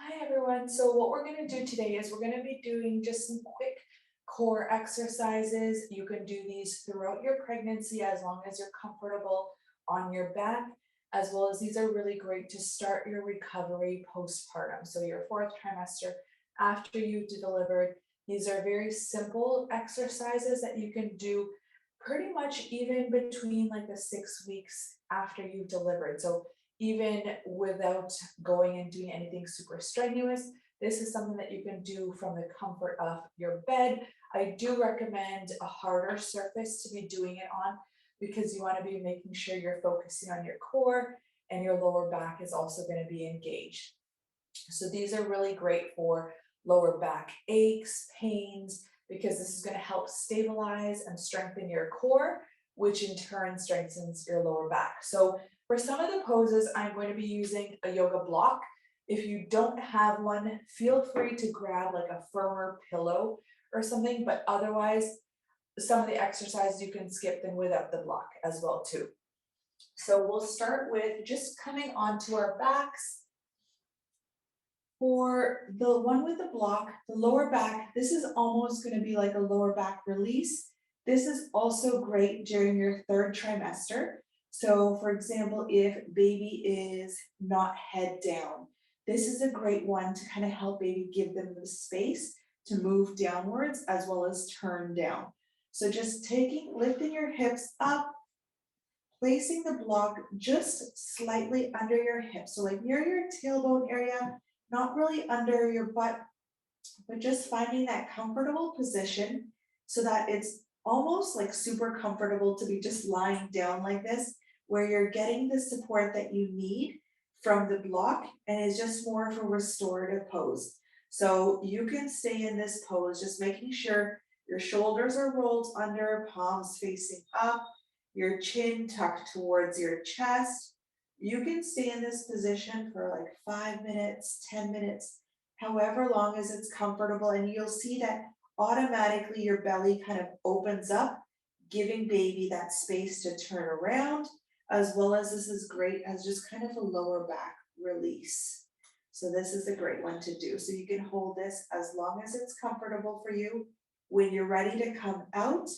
Hi everyone. So what we're going to do today is we're going to be doing just some quick core exercises. You can do these throughout your pregnancy as long as you're comfortable on your back, as well as these are really great to start your recovery postpartum. So your fourth trimester after you delivered. These are very simple exercises that you can do pretty much even between like the 6 weeks after you've delivered. So even without going and doing anything super strenuous. This is something that you can do from the comfort of your bed. I do recommend a harder surface to be doing it on because you want to be making sure you're focusing on your core and your lower back is also going to be engaged. So these are really great for lower back aches, pains, because this is going to help stabilize and strengthen your core, which in turn strengthens your lower back. So for some of the poses, I'm going to be using a yoga block. If you don't have one, feel free to grab like a firmer pillow or something, but otherwise, some of the exercises you can skip them without the block as well too. So we'll start with just coming onto our backs. For the one with the block, the lower back, this is almost going to be like a lower back release. This is also great during your third trimester. So for example, if baby is not head down, this is a great one to kind of help baby give them the space to move downwards as well as turn down. So just lifting your hips up, placing the block just slightly under your hips. So like near your tailbone area, not really under your butt, but just finding that comfortable position so that it's almost like super comfortable to be just lying down like this, where you're getting the support that you need from the block and is just more of a restorative pose. So you can stay in this pose, just making sure your shoulders are rolled under, palms facing up, your chin tucked towards your chest. You can stay in this position for like 5 minutes, 10 minutes, however long as it's comfortable. And you'll see that automatically your belly kind of opens up, giving baby that space to turn around, as well as this is great as just kind of a lower back release. So this is a great one to do. So you can hold this as long as it's comfortable for you. When you're ready to come out,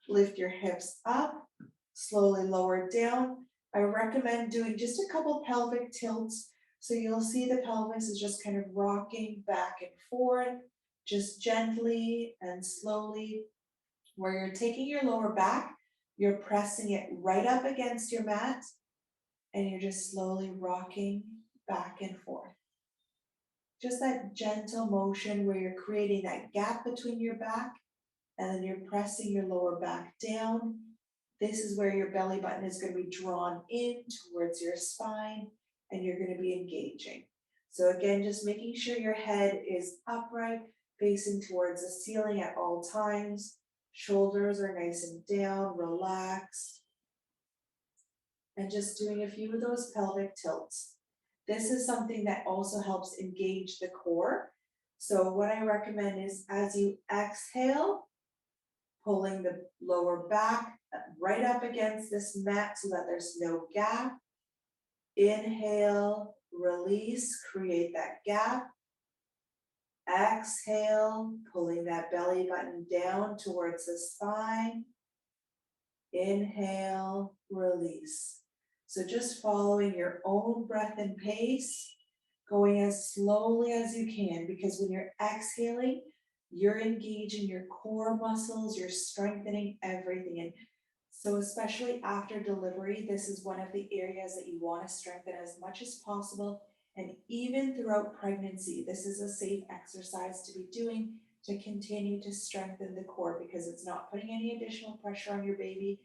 lift your hips up, slowly lower down. I recommend doing just a couple pelvic tilts. So you'll see the pelvis is just kind of rocking back and forth, just gently and slowly, where you're taking your lower back, you're pressing it right up against your mat, and you're just slowly rocking back and forth. Just that gentle motion where you're creating that gap between your back, and then you're pressing your lower back down. This is where your belly button is going to be drawn in towards your spine and you're going to be engaging. So again, just making sure your head is upright, facing towards the ceiling at all times. Shoulders are nice and down, relaxed. And just doing a few of those pelvic tilts. This is something that also helps engage the core. So what I recommend is as you exhale, pulling the lower back right up against this mat so that there's no gap. Inhale, release, create that gap. Exhale, pulling that belly button down towards the spine. Inhale, release. So just following your own breath and pace, going as slowly as you can, because when you're exhaling, you're engaging your core muscles, you're strengthening everything. And so especially after delivery, this is one of the areas that you want to strengthen as much as possible. And even throughout pregnancy, this is a safe exercise to be doing to continue to strengthen the core, because it's not putting any additional pressure on your baby,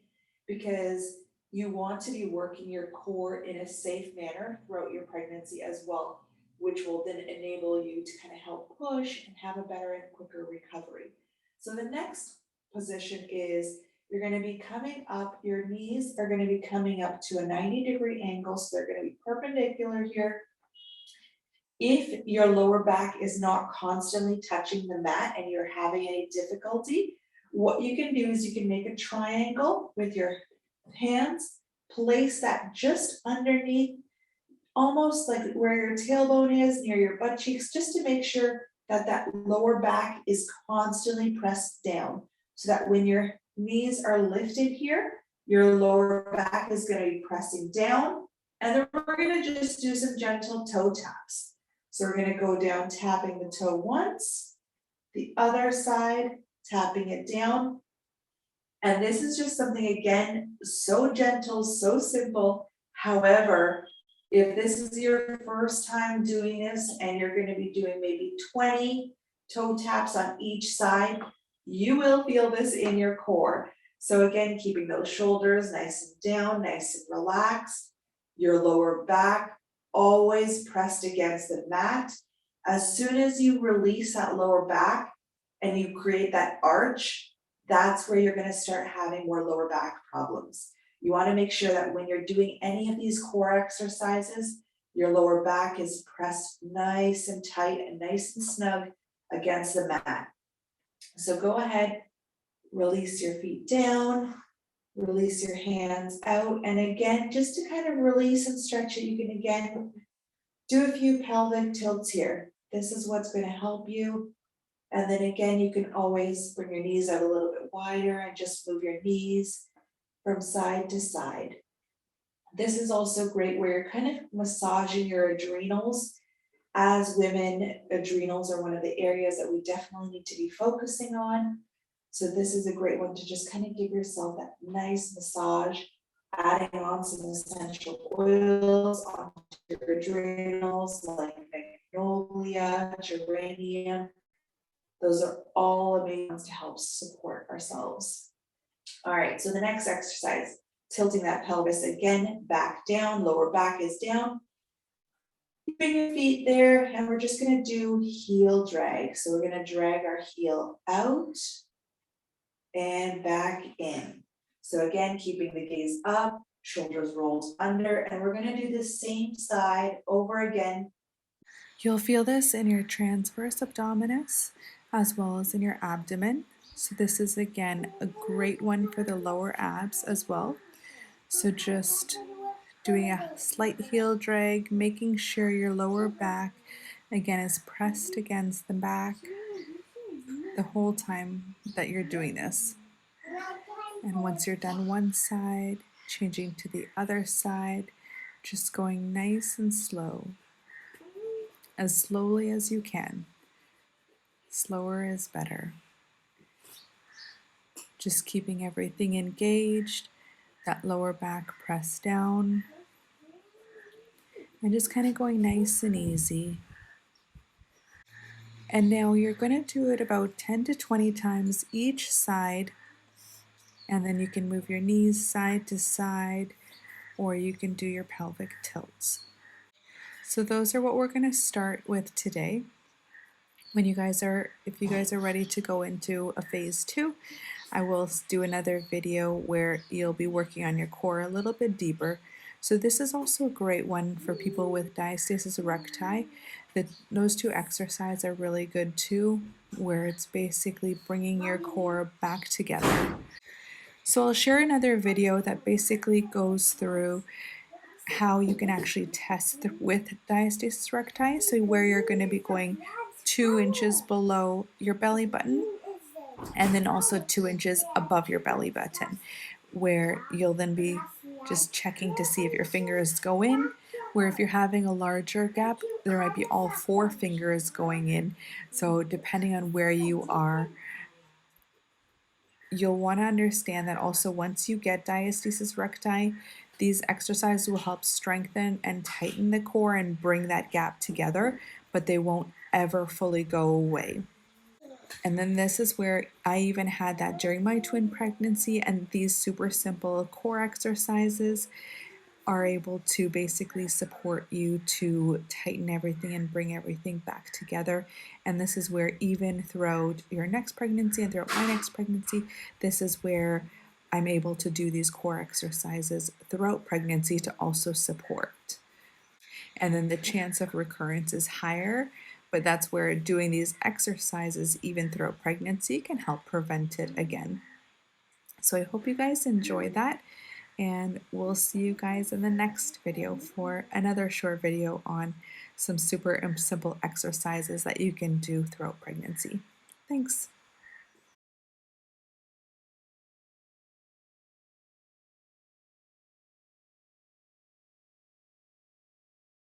because you want to be working your core in a safe manner throughout your pregnancy as well, which will then enable you to kind of help push and have a better and quicker recovery. So the next position is you're going to be coming up, your knees are going to be coming up to a 90-degree angle, so they're going to be perpendicular here. If your lower back is not constantly touching the mat and you're having any difficulty, what you can do is you can make a triangle with your hands, place that just underneath almost like where your tailbone is, near your butt cheeks, just to make sure that that lower back is constantly pressed down. So that when your knees are lifted here, your lower back is gonna be pressing down. And then we're gonna just do some gentle toe taps. So we're gonna go down tapping the toe once, the other side, tapping it down. And this is just something, again, so gentle, so simple. However, if this is your first time doing this and you're gonna be doing maybe 20 toe taps on each side, you will feel this in your core. So again, keeping those shoulders nice and down, nice and relaxed, your lower back always pressed against the mat. As soon as you release that lower back and you create that arch, that's where you're gonna start having more lower back problems. You wanna make sure that when you're doing any of these core exercises, your lower back is pressed nice and tight and nice and snug against the mat. So go ahead, release your feet down, release your hands out, and again, just to kind of release and stretch it, you can again do a few pelvic tilts here. This is what's gonna help you. And then again, you can always bring your knees out a little bit wider and just move your knees from side to side. This is also great where you're kind of massaging your adrenals. As women, adrenals are one of the areas that we definitely need to be focusing on. So this is a great one to just kind of give yourself that nice massage, adding on some essential oils onto your adrenals like magnolia, geranium. Those are all amazing ones to help support ourselves. All right, so the next exercise, tilting that pelvis again, back down, lower back is down. Keeping your feet there, and we're just gonna do heel drag. So we're gonna drag our heel out and back in. So again, keeping the gaze up, shoulders rolled under, and we're gonna do the same side over again. You'll feel this in your transverse abdominis as well as in your abdomen. So this is again a great one for the lower abs as well. So just doing a slight heel drag, making sure your lower back again is pressed against the back the whole time that you're doing this. And once you're done one side, changing to the other side, just going nice and slow, as slowly as you can. Slower is better. Just keeping everything engaged, that lower back pressed down, and just kind of going nice and easy. And now you're going to do it about 10 to 20 times each side, and then you can move your knees side to side, or you can do your pelvic tilts. So those are what we're going to start with today. If you guys are ready to go into a phase 2, I will do another video where you'll be working on your core a little bit deeper. So this is also a great one for people with diastasis recti. Those two exercises are really good too, where it's basically bringing your core back together. So I'll share another video that basically goes through how you can actually test with diastasis recti. So where you're going to be going 2 inches below your belly button, and then also 2 inches above your belly button, where you'll then be just checking to see if your fingers go in, where if you're having a larger gap, there might be all 4 fingers going in. So depending on where you are, you'll want to understand that also once you get diastasis recti, these exercises will help strengthen and tighten the core and bring that gap together, but they won't ever fully go away. And then this is where I even had that during my twin pregnancy, and these super simple core exercises are able to basically support you to tighten everything and bring everything back together. And this is where even throughout your next pregnancy and throughout my next pregnancy, this is where I'm able to do these core exercises throughout pregnancy to also support. And then the chance of recurrence is higher, but that's where doing these exercises even throughout pregnancy can help prevent it again. So I hope you guys enjoy that. and we'll see you guys in the next video for another short video on some super simple exercises that you can do throughout pregnancy. Thanks.